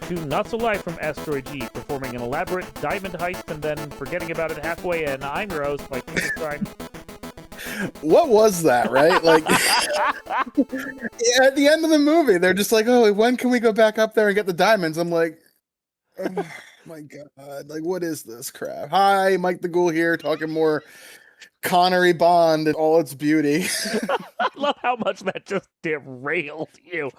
to Not So Live from Asteroid G, performing an elaborate diamond heist and then forgetting about it halfway, and I'm your host, Mike Frankenstein. What was that, right? Like, yeah, at the end of the movie, they're just like, oh, when can we go back up there and get the diamonds? I'm like, oh my God, like, what is this crap? Hi, Mike the Ghoul here, talking more Connery Bond in all its beauty. I love how much that just derailed you.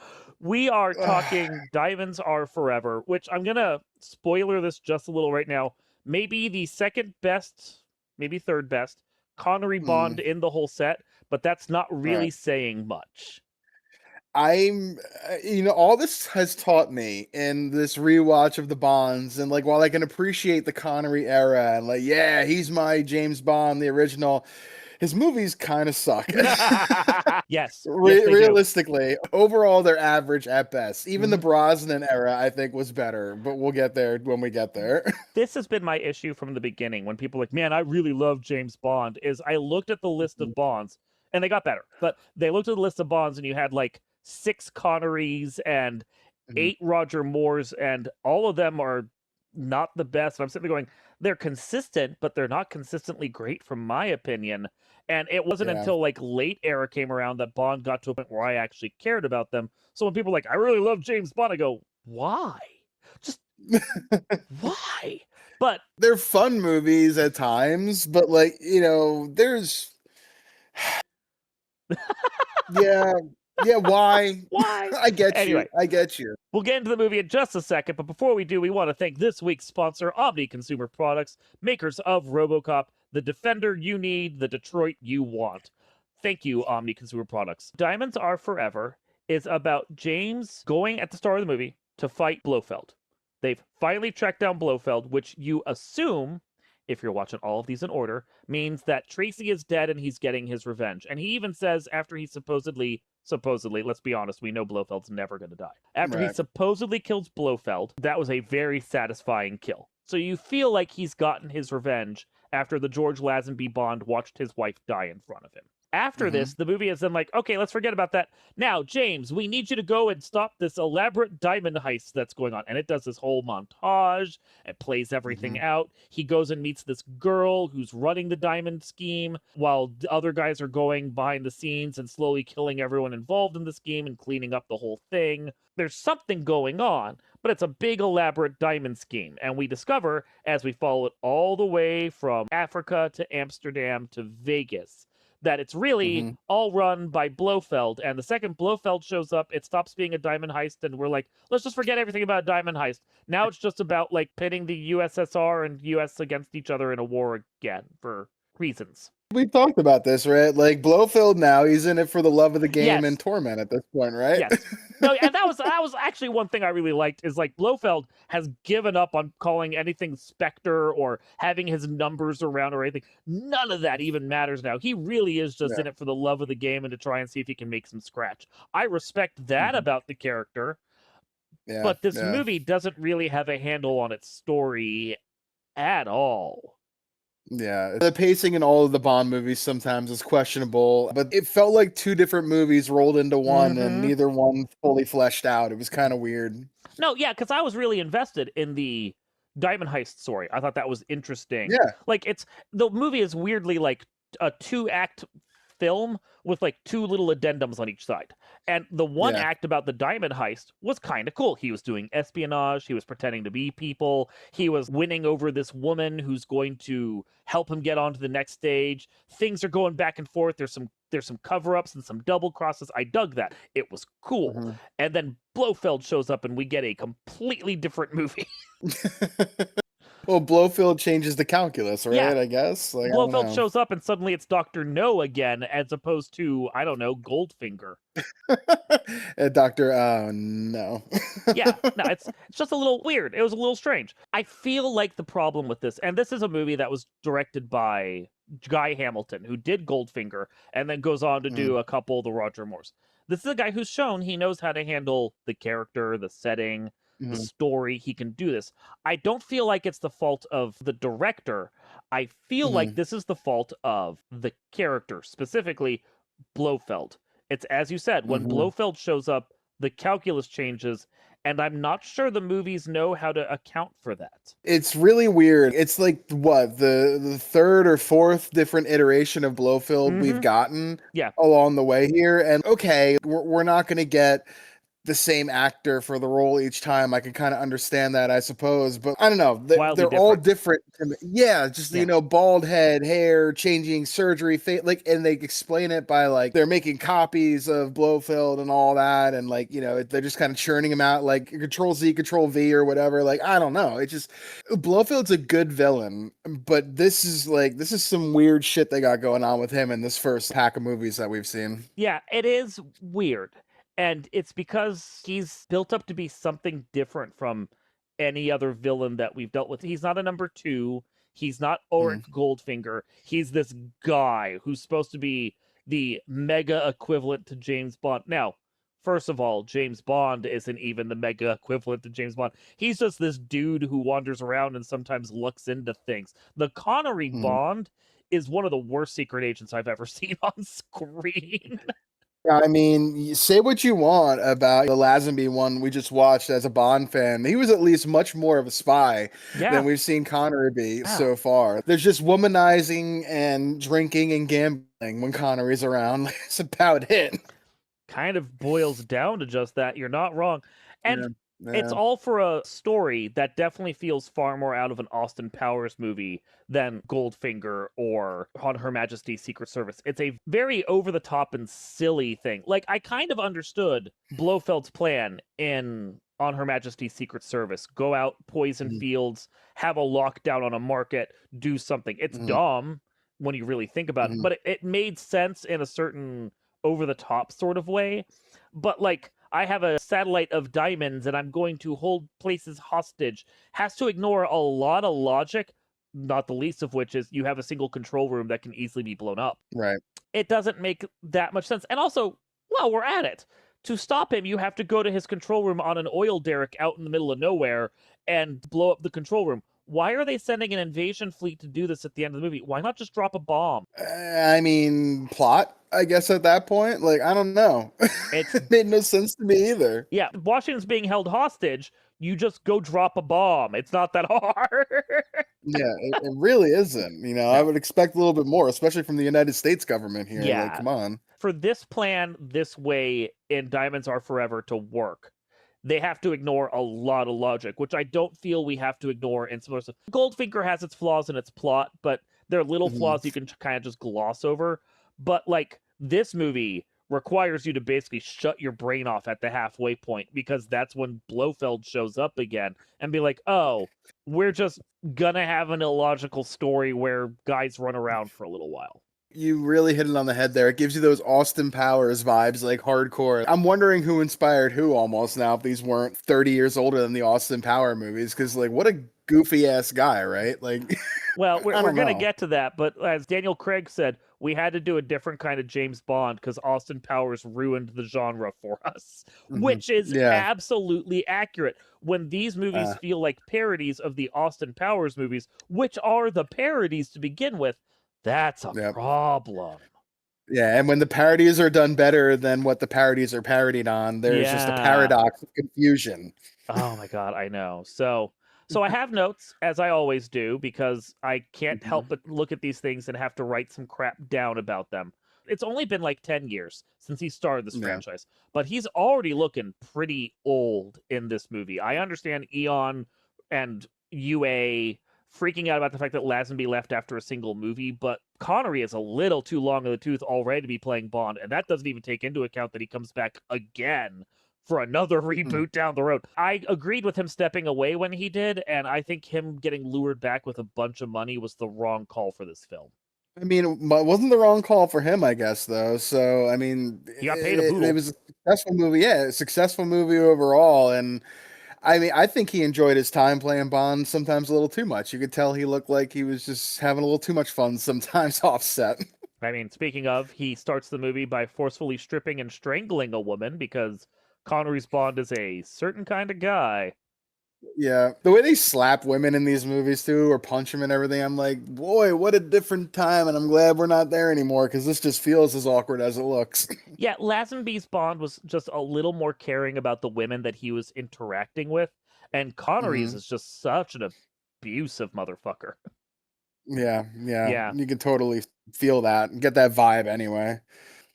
We are talking Diamonds Are Forever, which I'm going to spoiler this just a little right now. Maybe the second best, maybe third best Connery Bond in the whole set, but that's not really saying much. All this has taught me in this rewatch of the Bonds, and like, while I can appreciate the Connery era, and like, yeah, he's my James Bond, the original, his movies kind of suck. Yes. Realistically, overall, they're average at best. Even the Brosnan era, I think, was better, but we'll get there when we get there. This has been my issue from the beginning when people are like, man, I really love James Bond, is I looked at the list of Bonds, and they got better, but they looked at the list of Bonds, and you had like 6 Connerys and 8 Roger Moores, and all of them are not the best. And I'm sitting there going, they're consistent, but they're not consistently great from my opinion. And it wasn't until like late era came around that Bond got to a point where I actually cared about them. So when people are like, I really love James Bond, I go, why? Just why? But they're fun movies at times, but like, there's yeah, why? Why? I get Anyway, you. I get you. We'll get into the movie in just a second, but before we do, we want to thank this week's sponsor, Omni Consumer Products, makers of RoboCop, the Defender you need, the Detroit you want. Thank you, Omni Consumer Products. Diamonds Are Forever is about James going at the start of the movie to fight Blofeld. They've finally tracked down Blofeld, which you assume, if you're watching all of these in order, means that Tracy is dead and he's getting his revenge. And he even says after he supposedly, let's be honest, we know Blofeld's never going to die. After he supposedly kills Blofeld, that was a very satisfying kill. So you feel like he's gotten his revenge after the George Lazenby Bond watched his wife die in front of him. After this, the movie is then like, okay, let's forget about that. Now, James, we need you to go and stop this elaborate diamond heist that's going on. And it does this whole montage. It plays everything out. He goes and meets this girl who's running the diamond scheme while the other guys are going behind the scenes and slowly killing everyone involved in the scheme and cleaning up the whole thing. There's something going on, but it's a big, elaborate diamond scheme. And we discover, as we follow it all the way from Africa to Amsterdam to Vegas, that it's really all run by Blofeld. And the second Blofeld shows up, it stops being a diamond heist, and we're like, let's just forget everything about diamond heist. Now it's just about like pitting the USSR and US against each other in a war again for reasons. We talked about this, right? Like, Blofeld now, he's in it for the love of the game and torment at this point, right? Yes. No, and that was actually one thing I really liked, is like Blofeld has given up on calling anything Spectre or having his numbers around or anything. None of that even matters now. He really is just in it for the love of the game and to try and see if he can make some scratch. I respect that about the character, but this movie doesn't really have a handle on its story at all. Yeah, the pacing in all of the Bond movies sometimes is questionable, but it felt like 2 different movies rolled into one and neither one fully fleshed out. It was kind of weird. No, yeah, because I was really invested in the diamond heist story. I thought that was interesting. Yeah. Like, the movie is weirdly like a 2-act film with like 2 little addendums on each side. And the one act about the diamond heist was kind of cool. He was doing espionage, he was pretending to be people, he was winning over this woman who's going to help him get on to the next stage. Things are going back and forth. There's some cover-ups and some double crosses. I dug that. It was cool. And then Blofeld shows up and we get a completely different movie. Well, Blofeld changes the calculus, right? Yeah. I guess. Like, Blofeld shows up and suddenly it's Dr. No again, as opposed to, I don't know, Goldfinger. Dr. Oh, no. Yeah, no, it's just a little weird. It was a little strange. I feel like the problem with this, and this is a movie that was directed by Guy Hamilton, who did Goldfinger, and then goes on to do a couple of the Roger Moores. This is a guy who's shown he knows how to handle the character, the setting, the story. He can do this. I don't feel like it's the fault of the director. I feel like this is the fault of the character, specifically Blofeld. It's, as you said, when Blofeld shows up, the calculus changes, and I'm not sure the movies know how to account for that. It's really weird. It's like what the third or fourth different iteration of Blofeld we've Mm-hmm. gotten Yeah. along the way here, and okay, we're not going to get the same actor for the role each time. I can kind of understand that, I suppose, but I don't know. Wildly They're all different. different. Yeah, just Yeah. bald head, hair, changing surgery, like, and they explain it by like they're making copies of Blofeld and all that, and like they're just kind of churning them out like Control Z, Control V or whatever. Like I don't know. It just Blofeld's a good villain, but this is some weird shit they got going on with him in this first pack of movies that we've seen. Yeah, it is weird. And it's because he's built up to be something different from any other villain that we've dealt with. He's not a number two. He's not Ulrich Mm. Goldfinger. He's this guy who's supposed to be the mega equivalent to James Bond. Now, first of all, James Bond isn't even the mega equivalent to James Bond. He's just this dude who wanders around and sometimes looks into things. The Connery Mhm. Bond is one of the worst secret agents I've ever seen on screen. I mean, say what you want about the Lazenby one we just watched as a Bond fan. He was at least much more of a spy than Yeah, we've seen Connery be yeah. so far. There's just womanizing and drinking and gambling when Connery's around. That's about it. Kind of boils down to just that. You're not wrong. And Yeah. it's Yeah. all for a story that definitely feels far more out of an Austin Powers movie than Goldfinger or On Her Majesty's Secret Service. It's a very over the top and silly thing. Like, I kind of understood Blofeld's plan in On Her Majesty's Secret Service. Go out, poison Mhm. fields, have a lockdown on a market, do something. It's Mhm. dumb when you really think about it, Mhm. but it made sense in a certain over the top sort of way. But like, I have a satellite of diamonds and I'm going to hold places hostage has to ignore a lot of logic, not the least of which is you have a single control room that can easily be blown up. Right. It doesn't make that much sense. And also, well, we're at it. To stop him, you have to go to his control room on an oil derrick out in the middle of nowhere and blow up the control room. Why are they sending an invasion fleet to do this at the end of the movie? Why not just drop a bomb? I mean, plot, I guess at that point. Like, I don't know. It's It made no sense to me either. Yeah, Washington's being held hostage. You just go drop a bomb. It's not that hard. Yeah, it really isn't. I No. would expect a little bit more, especially from the United States government here. Like, Yeah. come on. For this plan, this way in Diamonds Are Forever to work, they have to ignore a lot of logic, which I don't feel we have to ignore in similar stuff. Goldfinger has its flaws in its plot, but they're little Mhm. flaws you can kind of just gloss over. But like this movie requires you to basically shut your brain off at the halfway point because that's when Blofeld shows up again and be like, oh, we're just gonna have an illogical story where guys run around for a little while. You really hit it on the head there. It gives you those Austin Powers vibes, like hardcore. I'm wondering who inspired who almost now, if these weren't 30 years older than the Austin Power movies, because, like, what a goofy ass guy, right? Like, Well, we're, I we're don't going to know. get to that, but as Daniel Craig said, we had to do a different kind of James Bond because Austin Powers ruined the genre for us, Mhm. which is Yeah. absolutely accurate. When these movies Uh, feel like parodies of the Austin Powers movies, which are the parodies to begin with, that's a yeah. problem. Yeah. And when the parodies are done better than what the parodies are parodied on, there's just a Yeah. paradox of confusion. Oh my god, I know. So I have notes as I always do because I can't help Mhm. but look at these things and have to write some crap down about them. It's only been like 10 years since he started this Yeah. franchise, but he's already looking pretty old in this movie. I understand Eon and UA freaking out about the fact that Lazenby left after a single movie, but Connery is a little too long in the tooth already to be playing Bond, and that doesn't even take into account that he comes back again for another Mm. reboot down the road. I agreed with him stepping away when he did, and I think him getting lured back with a bunch of money was the wrong call for this film. I mean, it wasn't the wrong call for him, I guess, though. So, I mean, He got paid a it boodle. was a successful movie. Yeah, a successful movie overall. And I mean, I think he enjoyed his time playing Bond sometimes a little too much. You could tell he looked like he was just having a little too much fun sometimes offset. I mean, speaking of, he starts the movie by forcefully stripping and strangling a woman because Connery's Bond is a certain kind of guy. Yeah, the way they slap women in these movies too, or punch them and everything, I'm like, boy, what a different time, and I'm glad we're not there anymore because this just feels as awkward as it looks. Yeah, Lazenby's Bond was just a little more caring about the women that he was interacting with, and Connery's Hmm. is just such an abusive motherfucker. Yeah, yeah, Yeah. you can totally feel that and get that vibe anyway.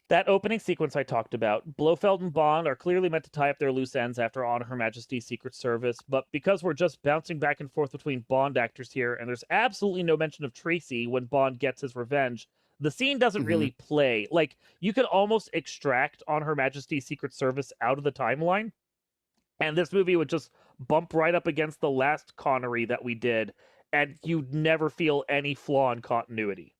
That opening sequence I talked about, Blofeld and Bond are clearly meant to tie up their loose ends after On Her Majesty's Secret Service, but because we're just bouncing back and forth between Bond actors here, and there's absolutely no mention of Tracy when Bond gets his revenge, the scene doesn't Hmm. really play. Like, you could almost extract On Her Majesty's Secret Service out of the timeline, and this movie would just bump right up against the last Connery that we did, and you'd never feel any flaw in continuity.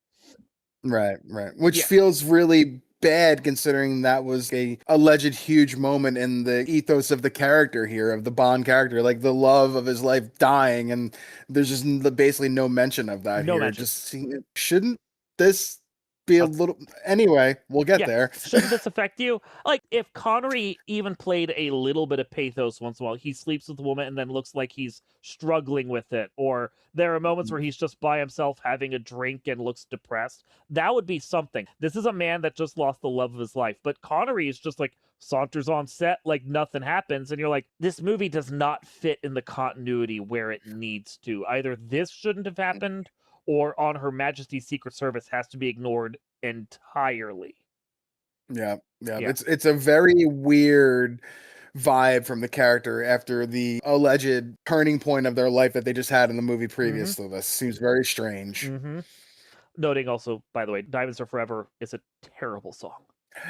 Right, right. Which Yeah. feels really bad considering that was a alleged huge moment in the ethos of the character here, of the Bond character, like the love of his life dying, and there's just basically no mention of that No here. mention. Just shouldn't this be a little anyway, we'll get Yeah. there. Shouldn't this affect you? Like, if Connery even played a little bit of pathos once in a while, he sleeps with a woman and then looks like he's struggling with it, or there are moments where he's just by himself having a drink and looks depressed, that would be something. This is a man that just lost the love of his life, but Connery is just like saunters on set like nothing happens, and you're like, this movie does not fit in the continuity where it needs to. Either this shouldn't have happened, or On Her Majesty's Secret Service has to be ignored entirely. Yeah, yeah. Yeah. It's a very weird vibe from the character after the alleged turning point of their life that they just had in the movie Mm-hmm. previous to this. Seems very strange. Mm-hmm. Noting also, by the way, Diamonds Are Forever is a terrible song.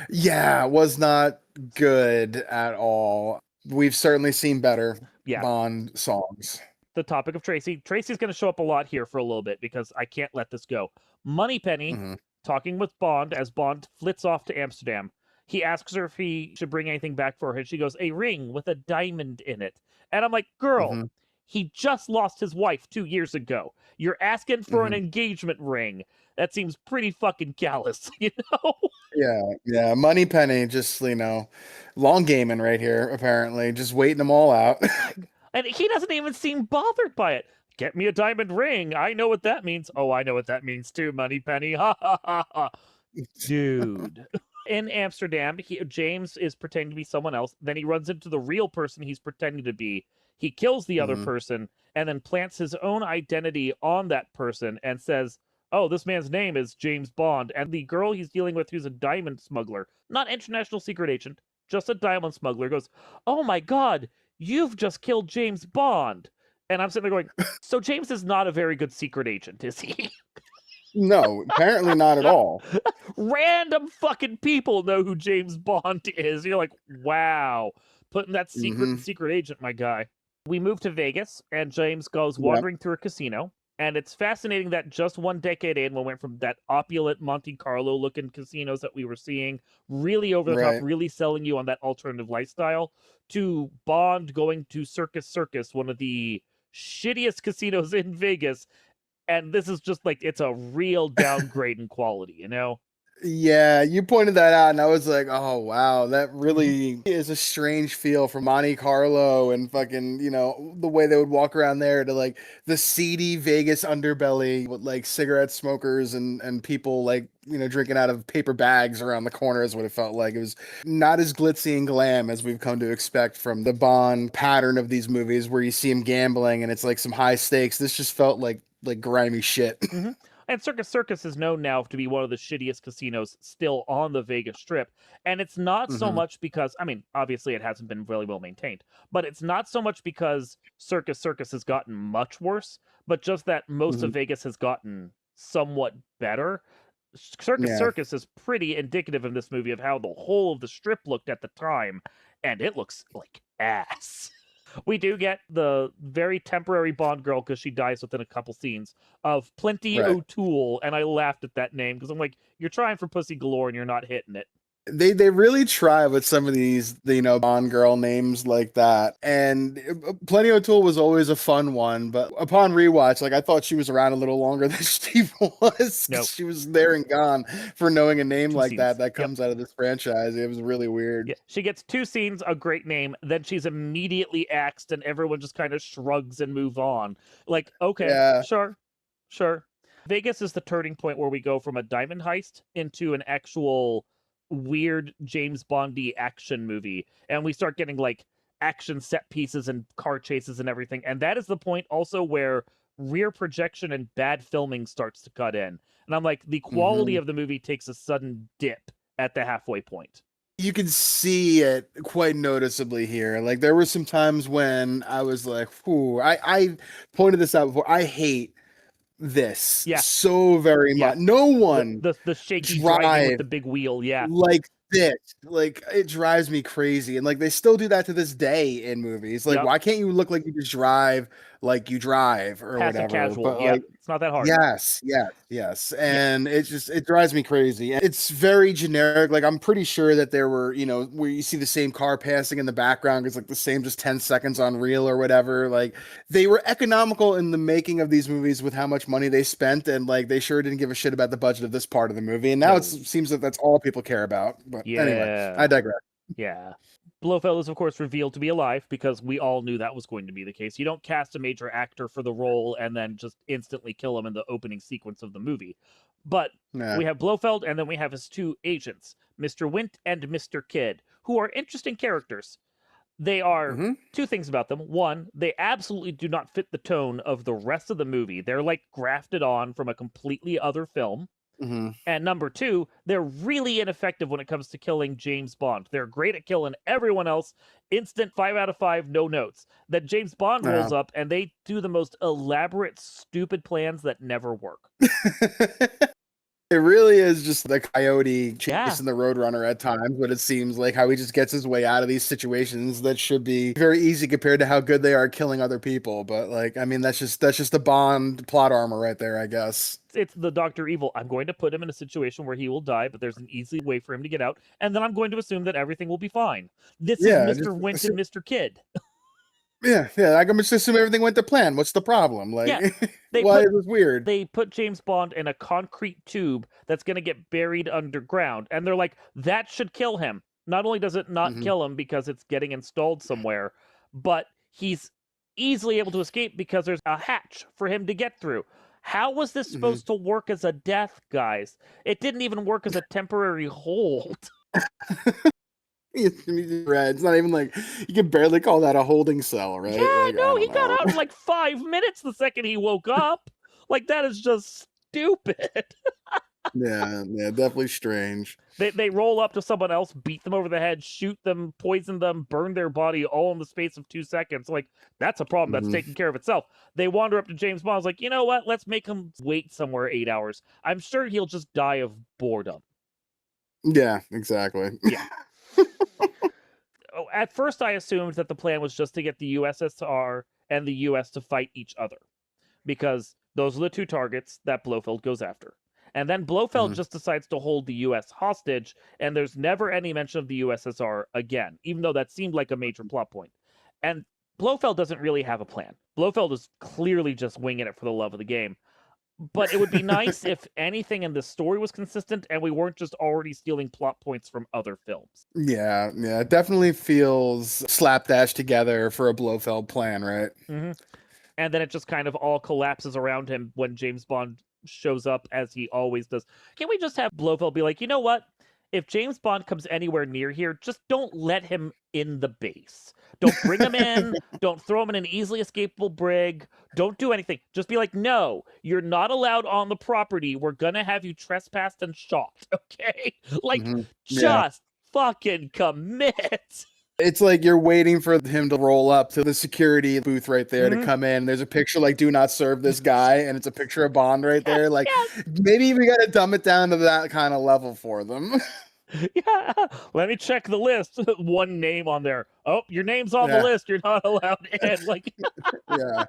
Yeah, was not good at all. We've certainly seen better Yeah. Bond songs. The topic of Tracy. Tracy's going to show up a lot here for a little bit because I can't let this go. Moneypenny Hmm. talking with Bond as Bond flits off to Amsterdam. He asks her if he should bring anything back for her. She goes, a ring with a diamond in it. And I'm like, girl, Hmm. he just lost his wife 2 years ago. You're asking for an Hmm. engagement ring. That seems pretty fucking callous, you know? Yeah, yeah. Money Penny just, long gaming right here, apparently. Just waiting them all out. And he doesn't even seem bothered by it. Get me a diamond ring. I know what that means. Oh, I know what that means too, Moneypenny. Ha ha ha ha. Dude. In Amsterdam, James is pretending to be someone else. Then he runs into the real person he's pretending to be. He kills the other Hmm. person and then plants his own identity on that person and says, oh, this man's name is James Bond. And the girl he's dealing with, who's a diamond smuggler, not international secret agent, just a diamond smuggler, goes, oh my God, you've just killed James Bond. And I'm sitting there going, so James is not a very good secret agent, is he? No, apparently not at all. Random fucking people know who James Bond is. You're like, wow, putting that Hmm. secret agent, my guy. We move to Vegas, and James goes Yep. wandering through a casino. And it's fascinating that just one decade in, we went from that opulent Monte Carlo looking casinos that we were seeing, really over the top, Right. really selling you on that alternative lifestyle, to Bond going to Circus, one of the shittiest casinos in Vegas. And this is just like, it's a real downgrade in quality, you know? Yeah, you pointed that out, and I was like, "Oh wow, that Mhm. really is a strange feel from Monte Carlo and fucking, the way they would walk around there to like the seedy Vegas underbelly with like cigarette smokers and people like drinking out of paper bags around the corner is what it felt like. It was not as glitzy and glam as we've come to expect from the Bond pattern of these movies, where you see him gambling and it's like some high stakes. This just felt like grimy shit. Hmm. And Circus is known now to be one of the shittiest casinos still on the Vegas Strip. And it's not so Hmm. much because, I mean, obviously it hasn't been really well maintained, but it's not so much because Circus has gotten much worse, but just that most Hmm. of Vegas has gotten somewhat better. Yeah. Circus is pretty indicative in this movie of how the whole of the strip looked at the time, and it looks like ass. We do get the very temporary Bond girl because she dies within a couple scenes of Plenty Right. O'Toole, and I laughed at that name because I'm like, you're trying for pussy galore and you're not hitting it. They really try with some of these, Bond girl names like that. And Plenty O'Toole was always a fun one, but upon rewatch, like I thought she was around a little longer than she was, 'cause No, she was there and gone for knowing a name 2 like scenes. that Yep. comes out of this franchise. It was really weird. Yeah, she gets 2 scenes, a great name, then she's immediately axed, and everyone just kind of shrugs and move on. Like, okay, Yeah. sure, sure. Vegas is the turning point where we go from a diamond heist into an actual weird James Bondy action movie, and we start getting like action set pieces and car chases and everything. And that is the point also where rear projection and bad filming starts to cut in. And I'm like, the quality hmm of the movie takes a sudden dip at the halfway point. You can see it quite noticeably here. Like there were some times when I was like, "Whew." I pointed this out before. I hate this Yeah, so very yeah. much. No The one the the shaky driving with drive the big wheel, yeah. like this. Like it drives me crazy. And like they still do that to this day in movies. Like Yep. why can't you look like you just drive like you drive or Passive whatever? casual. But Yep. like It's not that hard. yes, yes, yes. Yeah. And it drives me crazy. And it's very generic. Like I'm pretty sure that there were, where you see the same car passing in the background, it's like the same just 10 seconds on reel or whatever. Like they were economical in the making of these movies with how much money they spent, and like they sure didn't give a shit about the budget of this part of the movie. And now it No. seems that that's all people care about. But anyway, I Yeah. digress. Yeah. Blofeld is, of course, revealed to be alive because we all knew that was going to be the case. You don't cast a major actor for the role and then just instantly kill him in the opening sequence of the movie. But Yeah. we have Blofeld, and then we have his 2 agents, Mr. Wint and Mr. Kidd, who are interesting characters. They are hmm 2 things about them. One, they absolutely do not fit the tone of the rest of the movie. They're like grafted on from a completely other film. hmm And number 2, they're really ineffective when it comes to killing James Bond. They're great at killing everyone else. Instant 5 out of 5, no notes. That James Bond rolls up and they do the most elaborate, stupid plans that never work. It really is just the coyote Yeah. chasing the roadrunner at times, but it seems like how he just gets his way out of these situations that should be very easy compared to how good they are at killing other people. But like, I mean, that's just a Bond plot armor right there, I guess. It's the Dr. Evil. I'm going to put him in a situation where he will die, but there's an easy way for him to get out, and then I'm going to assume that everything will be fine. This is Yeah, Mr. Wint and Mr. Kidd. yeah. I'm just assume everything went to plan. What's the problem? Like, Yeah, they why put is this weird? they put James Bond in a concrete tube that's going to get buried underground. And they're like, that should kill him. Not only does it not hmm kill him because it's getting installed somewhere, but he's easily able to escape because there's a hatch for him to get through. How was this hmm supposed to work as a death, guys? It didn't even work as a temporary hold. Right. It's not even like you can barely call that a holding cell, right? Yeah, Like, I no, he don't got know. out in like 5 minutes the second he woke up. Like, that is just stupid. Yeah, definitely strange. They roll up to someone else, beat them over the head, shoot them, poison them, burn their body all in the space of 2 seconds. Like, that's a problem that's hmm taken care of itself. They wander up to James Bond's like, you know what? Let's make him wait somewhere 8 hours. I'm sure he'll just die of boredom. Yeah, exactly. Yeah. At first, I assumed that the plan was just to get the USSR and the US to fight each other, because those are the 2 targets that Blofeld goes after. And then Blofeld Mhm. just decides to hold the US hostage, and there's never any mention of the USSR again, even though that seemed like a major plot point. And Blofeld doesn't really have a plan. Blofeld is clearly just winging it for the love of the game. But it would be nice if anything in this story was consistent and we weren't just already stealing plot points from other films. Yeah, it definitely feels slapdash together for a Blofeld plan, right? hmm And then it just kind of all collapses around him when James Bond shows up, as he always does. Can we just have Blofeld be like, you know what? If James Bond comes anywhere near here, just don't let him in the base. Don't bring him in. Don't throw him in an easily escapable brig. Don't do anything. Just be like, no, you're not allowed on the property. We're going to have you trespassed and shot. Okay? Like, Yeah. just fucking commit. It's like you're waiting for him to roll up to the security booth right there to Mhm. come in. There's a picture like "Do not serve this guy," and it's a picture of Bond right Yes, there. Like yes. maybe we got to dumb it down to that kind of level for them. Yeah, let me check the list. One name on there. Oh, your name's on the Yeah. list. You're not allowed in. Like, Yeah.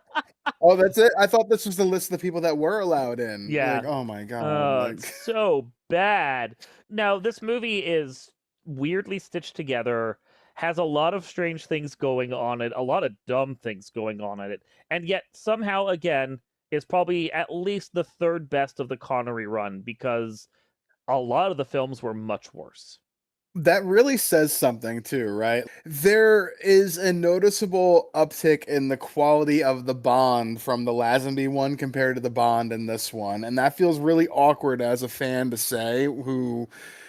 Oh, that's it. I thought this was the list of the people that were allowed in. yeah. Like, oh my god. Oh, Like, it's so bad. Now, this movie is weirdly stitched together, has a lot of strange things going on it, a lot of dumb things going on in it, and yet somehow again is probably at least the third best of the Connery run because a lot of the films were much worse. That really says something too, right? There is a noticeable uptick in the quality of the Bond from the Lazenby one compared to the Bond in this one. And that feels really awkward as a fan to say, who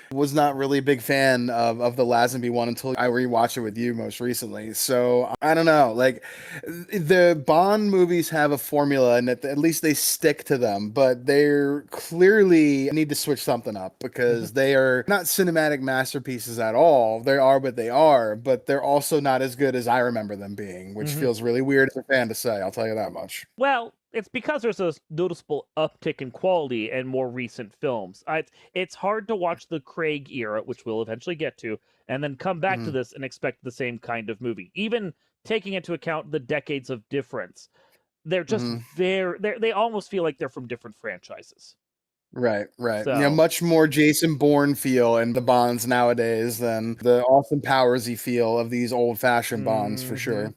was not really a big fan of the Lazenby one until I rewatched it with you most recently. So I don't know. Like the Bond movies have a formula and at least they stick to them, but they're clearly need to switch something up because they are not cinematic masterpieces at all. They are what they are, but they're also not as good as I remember them being, which feels really weird as a fan to say. I'll tell you that much. Well, it's because there's a noticeable uptick in quality in more recent films. It's hard to watch the Craig era, which we'll eventually get to, and then come back to this and expect the same kind of movie. Even taking into account the decades of difference, they're just they almost feel like they're from different franchises. Right. So, Yeah, much more Jason Bourne feel in the Bonds nowadays than the Austin Powersy feel of these old-fashioned Bonds for sure.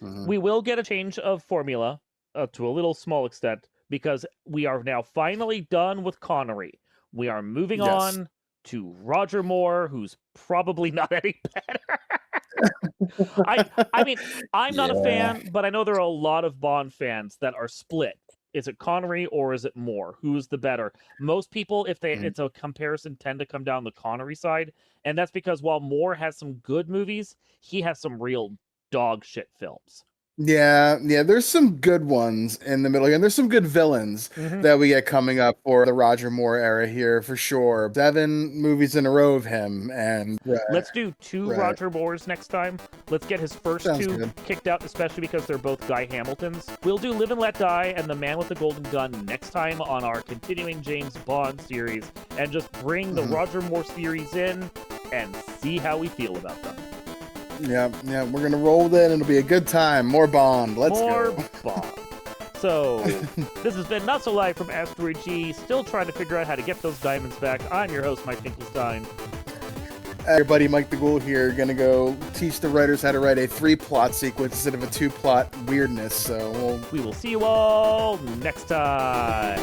We will get a change of formula to a little small extent because we are now finally done with Connery. We are moving on to Roger Moore, who's probably not any better. I mean, I'm not a fan, but I know there are a lot of Bond fans that are split. Is it Connery or is it Moore? Who's the better? Most people, if it's a comparison, tend to come down the Connery side, and that's because while Moore has some good movies, he has some real dog shit films. Yeah, there's some good ones in the middle, and there's some good villains that we get coming up for the Roger Moore era here for sure. 7 movies in a row of him, and let's do 2 Roger Moores next time. Let's get his first 2 kicked out, especially because they're both Guy Hamiltons. We'll do Live and Let Die and The Man with the Golden Gun next time on our continuing James Bond series, and just bring the Roger Moore series in and see how we feel about them. Yeah, we're gonna roll with it and it'll be a good time. More Bond. Let's go. More Bond. So, this has been Not So Live from Asteroid G, still trying to figure out how to get those diamonds back. I'm your host, Mike Finkelstein. Everybody, Mike the Ghoul here, gonna go teach the writers how to write a 3-plot sequence instead of a 2-plot weirdness, so we will see you all next time.